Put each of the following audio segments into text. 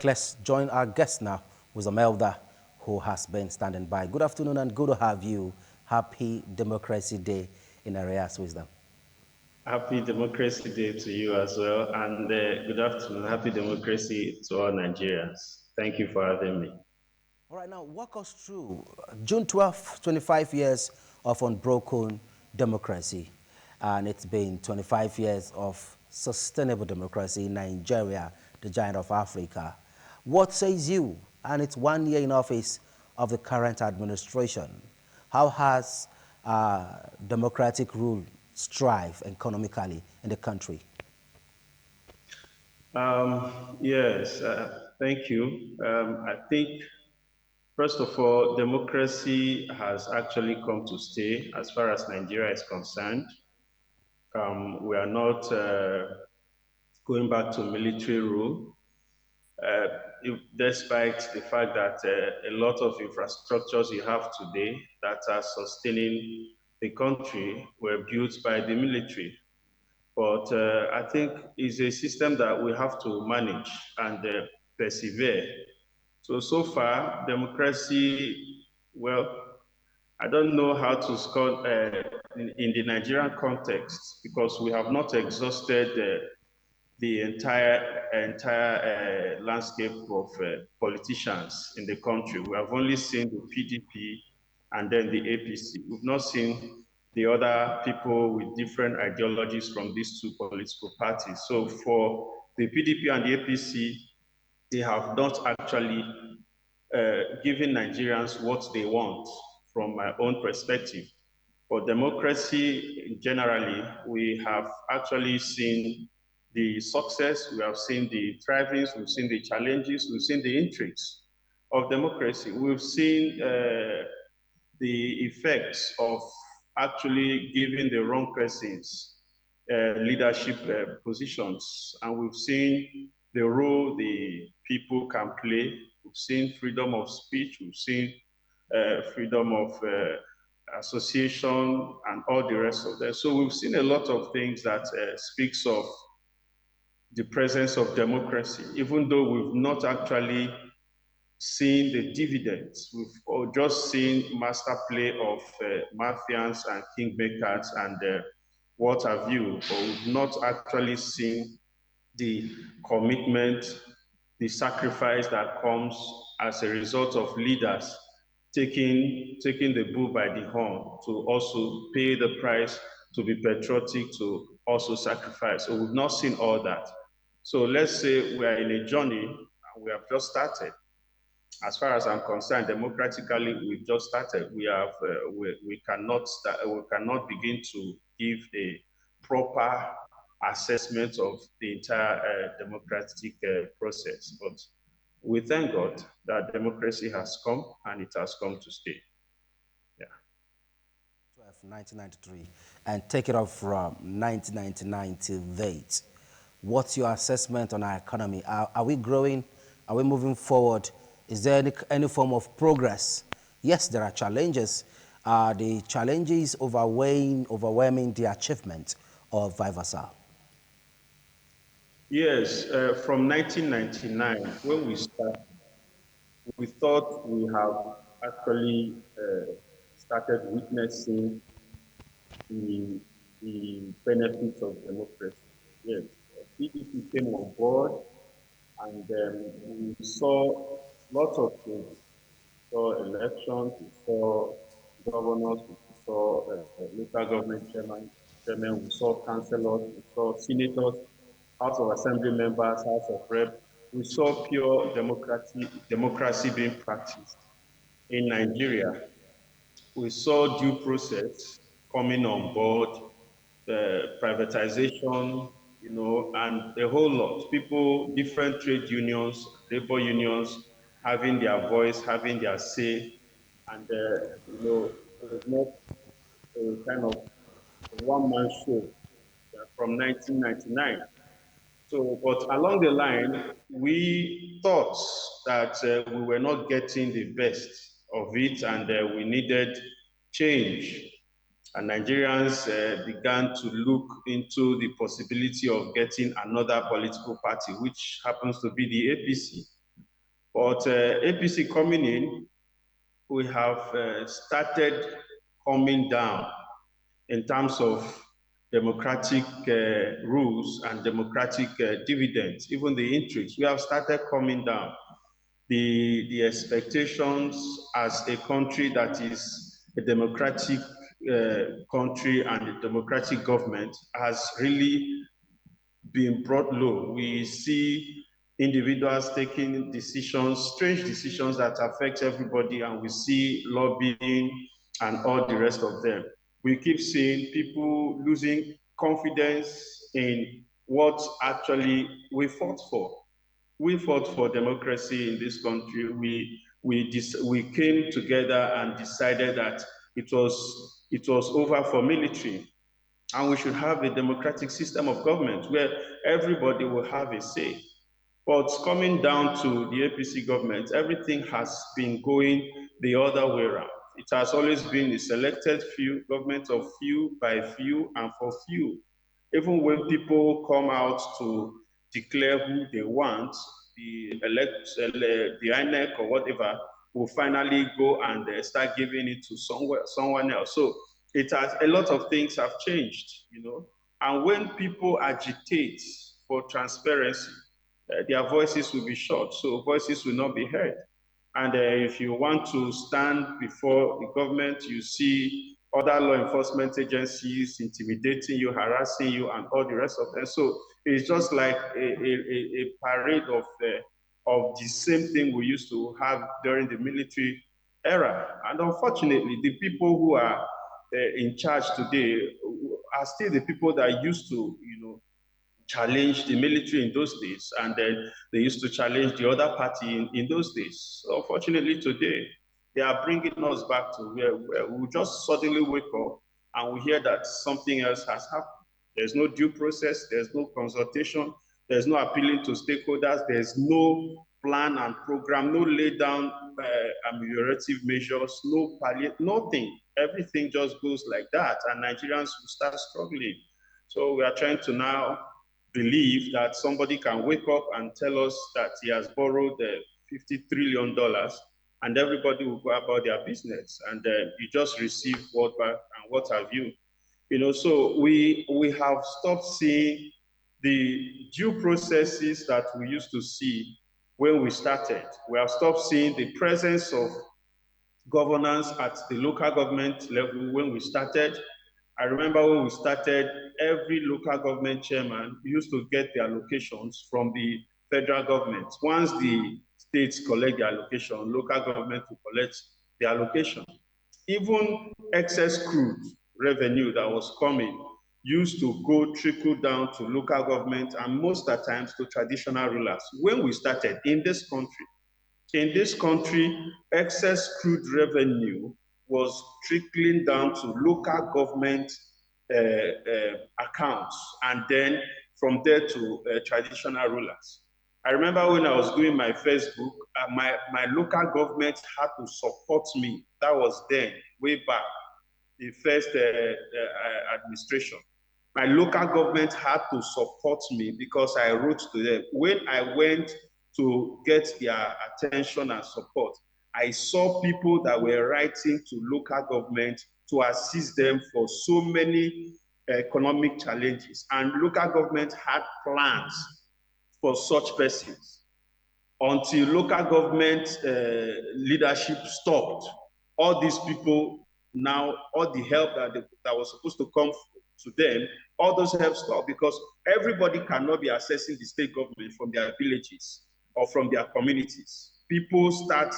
Let's join our guest now, who's a Melda, who has been standing by. Good afternoon and good to have you. Happy Democracy Day in Areas Wisdom. Happy Democracy Day to you as well, and good afternoon. Happy Democracy to all Nigerians. Thank you for having me. All right, now walk us through June 12th, 25 years of unbroken democracy. And it's been 25 years of sustainable democracy in Nigeria, the giant of Africa. What says you? And it's 1 year in office of the current administration. How has democratic rule strive economically in the country? Yes, thank you. I think, first of all, democracy has actually come to stay as far as Nigeria is concerned. We are not going back to military rule. Despite the fact that a lot of infrastructures you have today that are sustaining the country were built by the military. But I think it's a system that we have to manage and persevere. So far, democracy, well, I don't know how to score in the Nigerian context because we have not exhausted the entire landscape of politicians in the country. We have only seen the PDP and then the APC. We've not seen the other people with different ideologies from these two political parties. So for the PDP and the APC, they have not actually given Nigerians what they want from my own perspective. For democracy generally, we have actually seen the success, we have seen the thrivings, we've seen the challenges, we've seen the intrigues of democracy. We've seen the effects of actually giving the wrong persons leadership positions. And we've seen the role the people can play. We've seen freedom of speech. We've seen freedom of association and all the rest of that. So we've seen a lot of things that speaks of the presence of democracy, even though we've not actually seen the dividends. We've just seen master play of mafians and kingmakers and what have you, but we've not actually seen the commitment, the sacrifice that comes as a result of leaders taking the bull by the horn to also pay the price, to be patriotic, to also sacrifice. So we've not seen all that. So let's say we are in a journey and we have just started. As far as I'm concerned, democratically, we've just started. We cannot we cannot begin to give a proper assessment of the entire democratic process. But we thank God that democracy has come and it has come to stay. Yeah. 1993 and take it off from 1999 till date. What's your assessment on our economy? Are we growing? Are we moving forward? Is there any form of progress? Yes, there are challenges. Are the challenges overwhelming the achievement of Vivasal? Yes, from 1999, when we started, we thought we have actually started witnessing the, the benefits of democracy. Yes, PDP came on board and we saw lots of things. We saw elections, we saw governors, we saw local government chairman, we saw councillors, we saw senators, House of Assembly members, House of Rep. We saw pure democracy being practiced in Nigeria. We saw due process coming on board, the privatization, and a whole lot. People, different trade unions, labor unions, having their voice, having their say, and it was not a kind of one-man show from 1999. So, but along the line, we thought that we were not getting the best of it and we needed change. And Nigerians began to look into the possibility of getting another political party, which happens to be the APC. But APC coming in, we have started coming down in terms of democratic rules and democratic dividends, even the interest. We have started coming down. The expectations as a country that is a democratic country and a democratic government has really been brought low. We see individuals taking decisions, strange decisions that affect everybody, and we see lobbying and all the rest of them. We keep seeing people losing confidence in what actually we fought for. We fought for democracy in this country. We came together and decided that it was over for military, and we should have a democratic system of government where everybody will have a say. But coming down to the APC government, everything has been going the other way around. It has always been a selected few, government of few, by few, and for few. Even when people come out to declare who they want, the INEC or whatever will finally go and start giving it to someone else. So a lot of things have changed, And when people agitate for transparency, their voices will be shut, so voices will not be heard. And if you want to stand before the government, you see other law enforcement agencies intimidating you, harassing you, and all the rest of them. So it's just like a parade of the same thing we used to have during the military era. And unfortunately, the people who are in charge today are still the people that used to, challenge the military in those days, and then they used to challenge the other party in those days. So unfortunately, today, they are bringing us back to where we just suddenly wake up and we hear that something else has happened. There's no due process, there's no consultation, there's no appealing to stakeholders, there's no plan and program, no lay down ameliorative measures, no palliative, nothing. Everything just goes like that, and Nigerians will start struggling. So we are trying to now believe that somebody can wake up and tell us that he has borrowed $50 trillion and everybody will go about their business and you just receive what back and what have you. So we have stopped seeing the due processes that we used to see when we started. We have stopped seeing the presence of governance at the local government level when we started. I remember when we started, every local government chairman used to get their allocations from the federal government. Once the states collect their allocation, local government will collect the allocation. Even excess crude revenue that was coming used to go trickle down to local government and most of the times to traditional rulers. When we started in this country, excess crude revenue was trickling down to local government accounts and then from there to traditional rulers. I remember when I was doing my first book, my local government had to support me. That was then, way back, the first administration. My local government had to support me because I wrote to them. When I went to get their attention and support, I saw people that were writing to local government to assist them for so many economic challenges. And local government had plans for such persons until local government leadership stopped. All these people now, all the help that was supposed to come to them, all those help stopped because everybody cannot be accessing the state government from their villages or from their communities. People start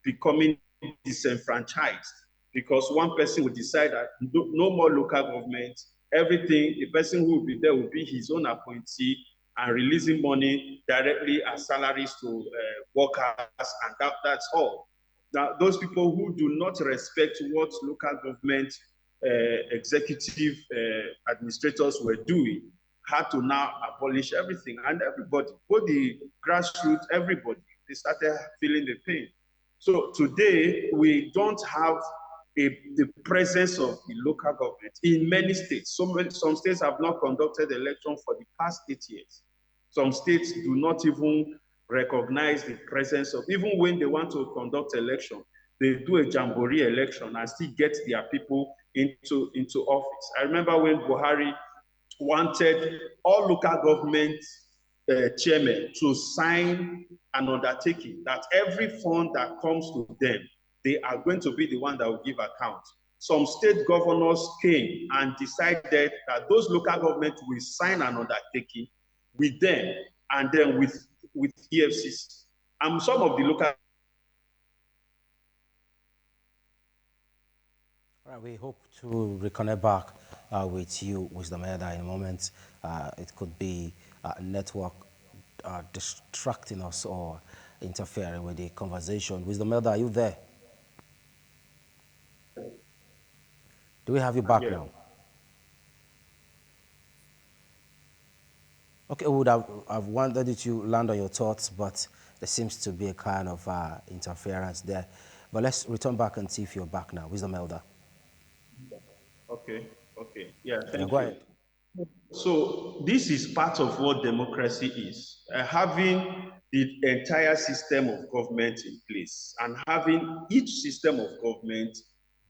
becoming disenfranchised because one person will decide that no more local government, everything, the person who will be there will be his own appointee and releasing money directly as salaries to workers, and that's all. Now, those people who do not respect what local government executive administrators were doing had to now abolish everything. And everybody, both the grassroots, everybody, they started feeling the pain. So today, we don't have the presence of the local government in many states. Some states have not conducted election for the past 8 years. Some states do not even recognize the presence of, even when they want to conduct election, they do a jamboree election and still get their people into office. I remember when Buhari wanted all local government chairmen to sign an undertaking that every fund that comes to them, they are going to be the one that will give account. Some state governors came and decided that those local governments will sign an undertaking with them and then with EFCC. And some of the local. All right, we hope to reconnect back with you, Wisdom Elder, in a moment. It could be network distracting us or interfering with the conversation. Wisdom Elder, are you there? Do we have you back now? Okay, I've wanted you to land on your thoughts, but there seems to be a kind of interference there. But let's return back and see if you're back now. Wisdom Elder. Okay. Yeah, thank go you. ahead. So this is part of what democracy is. Having the entire system of government in place and having each system of government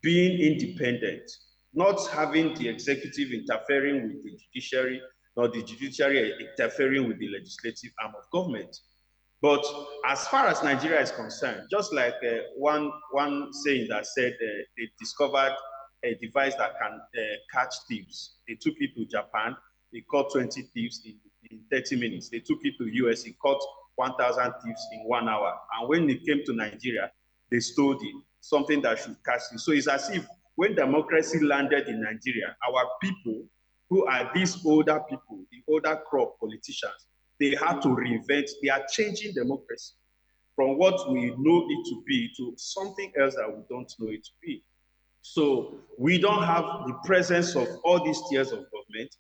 being independent, not having the executive interfering with the judiciary, nor the judiciary interfering with the legislative arm of government. But as far as Nigeria is concerned, just like one saying that said they discovered a device that can catch thieves. They took it to Japan. They caught 20 thieves in 30 minutes. They took it to US. They caught 1,000 thieves in 1 hour. And when they came to Nigeria, they stole it, something that should catch you. So it's as if when democracy landed in Nigeria, our people, who are these older people, the older crop politicians, they had to reinvent. They are changing democracy from what we know it to be to something else that we don't know it to be. So we don't have the presence of all these tiers of government.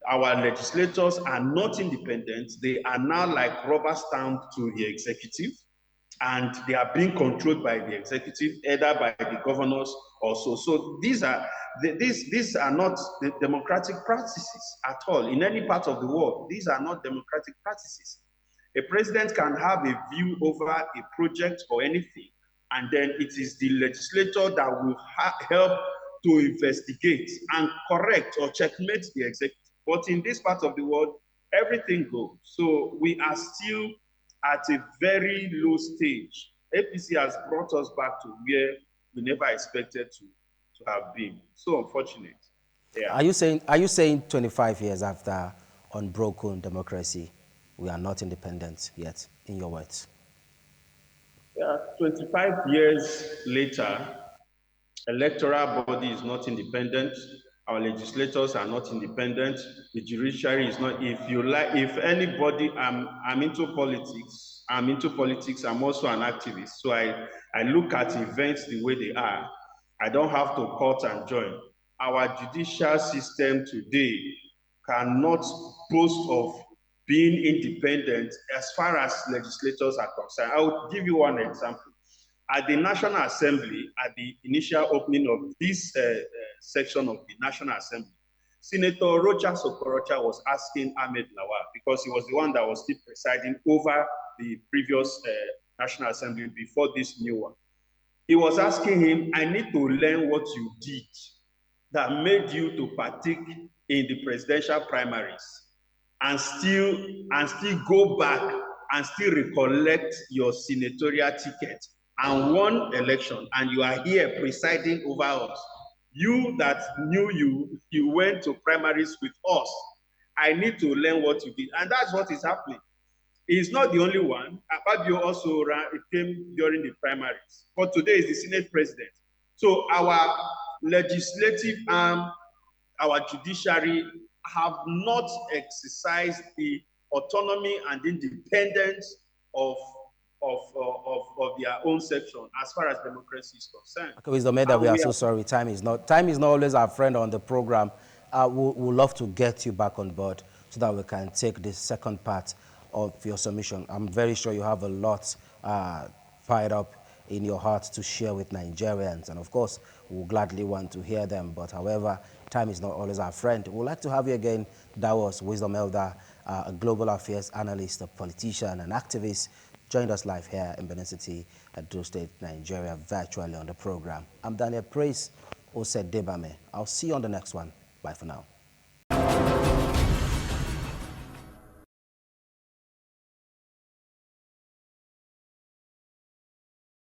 Our legislators are not independent. They are now like rubber stamped to the executive, and they are being controlled by the executive, either by the governors or so. So these are not the democratic practices at all in any part of the world. These are not democratic practices. A president can have a view over a project or anything, and then it is the legislator that will help to investigate and correct or checkmate the executive. But in this part of the world, everything goes. So we are still at a very low stage. APC has brought us back to where we never expected to have been. So unfortunate. Yeah. Are you saying 25 years after unbroken democracy, we are not independent yet, in your words? Yeah, 25 years later, electoral body is not independent. Our legislators are not independent. The judiciary is not. If anybody, I'm into politics. I'm also an activist. So I look at events the way they are. I don't have to cut and join. Our judicial system today cannot boast of being independent as far as legislators are concerned. I will give you one example. At the National Assembly, at the initial opening of this section of the National Assembly, Senator Rocha Sokorocha was asking Ahmed Lawal, because he was the one that was still presiding over the previous National Assembly before this new one. He was asking him, I need to learn what you did that made you to partake in the presidential primaries and still go back and still recollect your senatorial ticket and won election, and you are here presiding over us. You that knew you went to primaries with us. I need to learn what you did. And that's what is happening. He's not the only one. Akpabio also came during the primaries. But today is the Senate president. So our legislative arm, our judiciary have not exercised the autonomy and independence of their own section as far as democracy is concerned. Okay, Wisdom Elder, we are so sorry. Time is not always our friend on the program. We'd love to get you back on board so that we can take the second part of your submission. I'm very sure you have a lot fired up in your heart to share with Nigerians, and of course, we'll gladly want to hear them. But however, time is not always our friend. We'd like to have you again. That was Wisdom Elder, a global affairs analyst, a politician, an activist, joined us live here in Benin City, Edo State, Nigeria, virtually on the program. I'm Daniel Praise, Osed Debame. I'll see you on the next one. Bye for now.